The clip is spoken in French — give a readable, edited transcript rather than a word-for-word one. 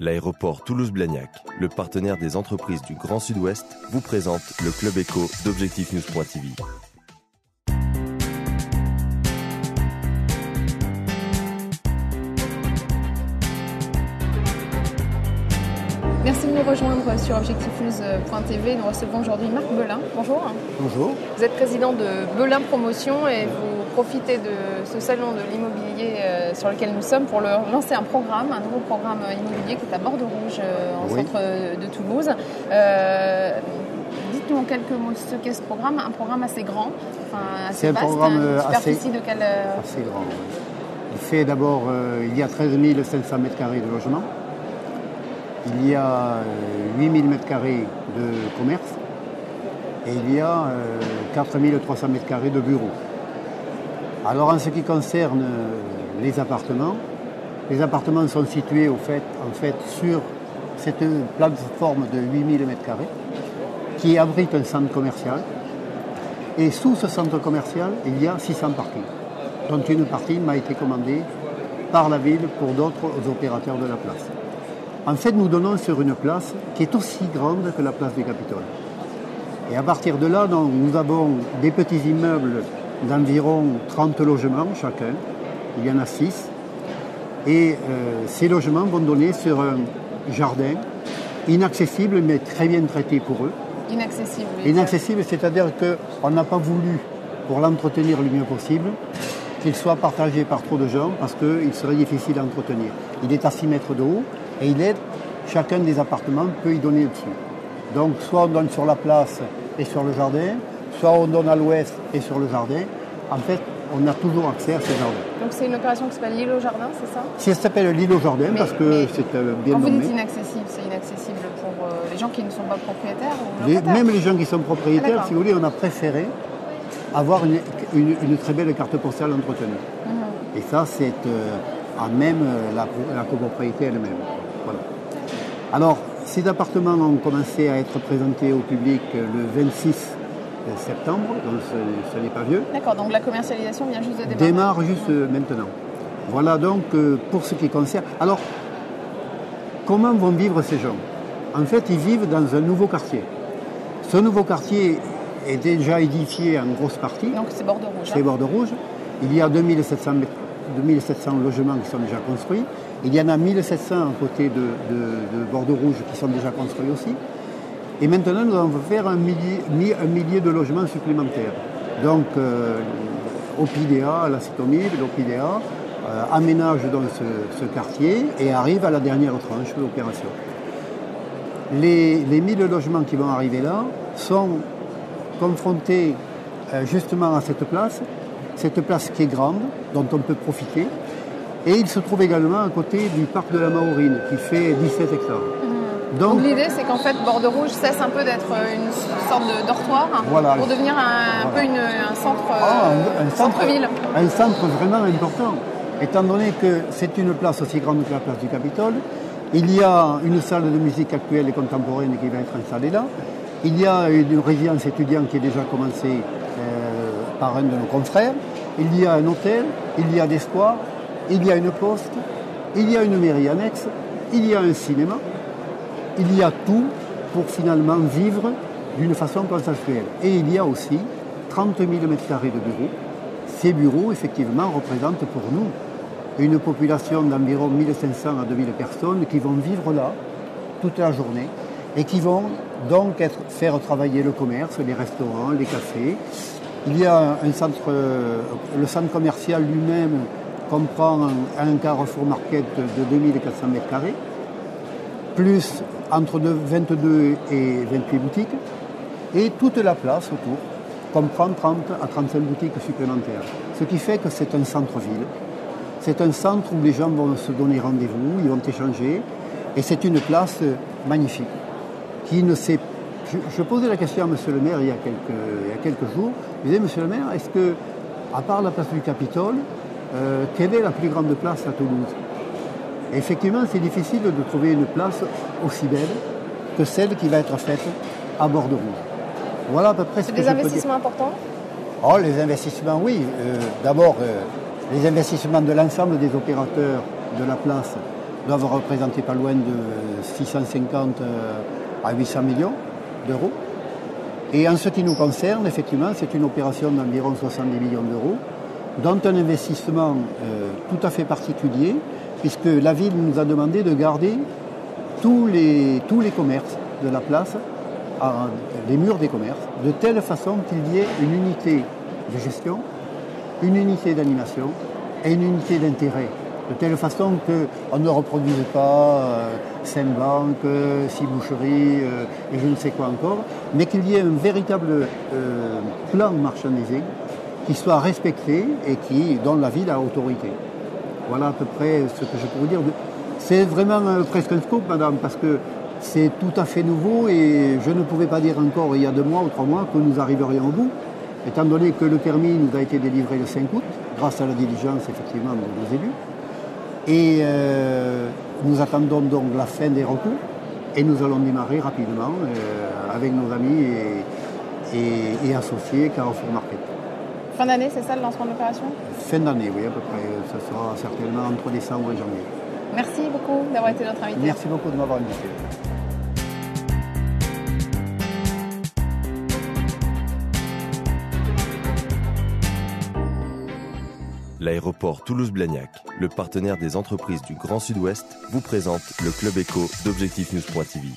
L'aéroport Toulouse-Blagnac, le partenaire des entreprises du Grand Sud-Ouest, vous présente le Club Éco d'Objectif-News.tv. Merci de nous rejoindre sur Objectif-News.tv. Nous recevons aujourd'hui Marc Belin. Bonjour. Bonjour. Vous êtes président de Belin Promotion et vous profitez de ce salon de l'immobilier sur lequel nous sommes pour lancer un nouveau programme immobilier qui est à Bordeaux-Rouge, en centre de Toulouse. Dites-nous en quelques mots ce qu'est ce programme. Un programme assez grand, assez vaste. C'est un programme superficie de quelle... assez grand. Oui. Il fait d'abord, il y a 13 500 m² de logement. Il y a 8 000 m² de commerce et il y a 4 300 m² de bureaux. Alors en ce qui concerne les appartements sont situés en fait sur cette plateforme de 8 000 m² qui abrite un centre commercial. Et sous ce centre commercial, il y a 600 parkings, dont une partie m'a été commandée par la ville pour d'autres opérateurs de la place. En fait, nous donnons sur une place qui est aussi grande que la place du Capitole. Et à partir de là, nous avons des petits immeubles d'environ 30 logements chacun. Il y en a 6. Et ces logements vont donner sur un jardin inaccessible, mais très bien traité pour eux. Inaccessible. Inaccessible, c'est-à-dire qu'on n'a pas voulu, pour l'entretenir le mieux possible, qu'il soit partagé par trop de gens parce qu'il serait difficile à entretenir. Il est à 6 mètres de haut. Et chacun des appartements peut y donner dessus. Donc soit on donne sur la place et sur le jardin, soit on donne à l'ouest et sur le jardin. En fait, on a toujours accès à ce jardin. Donc c'est une opération qui s'appelle l'île au jardin, c'est ça? Ça s'appelle l'île au jardin parce que c'est bien quand nommé. Vous dites inaccessible, c'est inaccessible pour les gens qui ne sont pas propriétaires ou locataires? Même les gens qui sont propriétaires, si vous voulez, on a préféré avoir une très belle carte postale entretenue. Et ça, c'est à même la copropriété elle-même. Voilà. Alors, ces appartements ont commencé à être présentés au public le 26 septembre, donc ce n'est pas vieux. D'accord, donc la commercialisation vient juste de démarrer. Démarre juste maintenant. Voilà donc pour ce qui concerne. Alors, comment vont vivre ces gens? En fait, ils vivent dans un nouveau quartier. Ce nouveau quartier est déjà édifié en grosse partie. Donc c'est Bordeaux-Rouge. C'est Bordeaux-Rouge. Il y a 2700 logements qui sont déjà construits. Il y en a 1700 à côté de Bordeaux-Rouge qui sont déjà construits aussi. Et maintenant, nous allons faire un millier de logements supplémentaires. Donc, Opidea, la Citomib, l'Opidea, aménage donc ce quartier et arrive à la dernière tranche de l'opération. Les 1000 logements qui vont arriver là sont confrontés justement à cette place qui est grande, dont on peut profiter. Et il se trouve également à côté du parc de la Maurine, qui fait 17 hectares. Donc l'idée, c'est qu'en fait, Bordeaux-Rouge cesse un peu d'être une sorte de dortoir pour devenir un centre-ville. Un centre vraiment important, étant donné que c'est une place aussi grande que la place du Capitole. Il y a une salle de musique actuelle et contemporaine qui va être installée là. Il y a une résidence étudiante qui est déjà commencée par un de nos confrères. Il y a un hôtel, il y a des squares, il y a une poste, il y a une mairie annexe, il y a un cinéma. Il y a tout pour finalement vivre d'une façon consensuelle. Et il y a aussi 30 000 m² de bureaux. Ces bureaux, effectivement, représentent pour nous une population d'environ 1500 à 2000 personnes qui vont vivre là toute la journée et qui vont donc faire travailler le commerce, les restaurants, les cafés. Il y a le centre commercial lui-même comprend un Carrefour Market de 2400 m², plus entre 22 et 28 boutiques, et toute la place autour comprend 30 à 35 boutiques supplémentaires. Ce qui fait que c'est un centre-ville. C'est un centre où les gens vont se donner rendez-vous, ils vont échanger, et c'est une place magnifique. Je posais la question à M. le maire il y a quelques jours. Je disais, M. le maire, est-ce que, à part la place du Capitole, quelle est la plus grande place à Toulouse? Et effectivement, c'est difficile de trouver une place aussi belle que celle qui va être faite à Bordeaux-Rouge. Voilà à peu près ce que je peux dire. C'est des investissements importants? Oh, les investissements, oui. D'abord, les investissements de l'ensemble des opérateurs de la place doivent représenter pas loin de 650 à 800 millions d'euros. Et en ce qui nous concerne, effectivement, c'est une opération d'environ 70 millions d'euros, dont un investissement tout à fait particulier, puisque la ville nous a demandé de garder tous les commerces de la place, les murs des commerces, de telle façon qu'il y ait une unité de gestion, une unité d'animation et une unité d'intérêt. De telle façon qu'on ne reproduise pas 5 banques, 6 boucheries et je ne sais quoi encore, mais qu'il y ait un véritable plan marchandisé qui soit respecté et dont la ville a autorité. Voilà à peu près ce que je peux vous dire. C'est vraiment presque un scoop, madame, parce que c'est tout à fait nouveau et je ne pouvais pas dire encore il y a 2 mois ou 3 mois que nous arriverions au bout, étant donné que le permis nous a été délivré le 5 août, grâce à la diligence effectivement de nos élus. Et nous attendons donc la fin des recours et nous allons démarrer rapidement avec nos amis et associés Carrefour Market. Fin d'année, c'est ça le lancement de l'opération ? Fin d'année, oui, à peu près. Ça sera certainement entre décembre et janvier. Merci beaucoup d'avoir été notre invité. Merci beaucoup de m'avoir invité. L'aéroport Toulouse-Blagnac, le partenaire des entreprises du Grand Sud-Ouest, vous présente le Club Éco d'Objectif News.tv.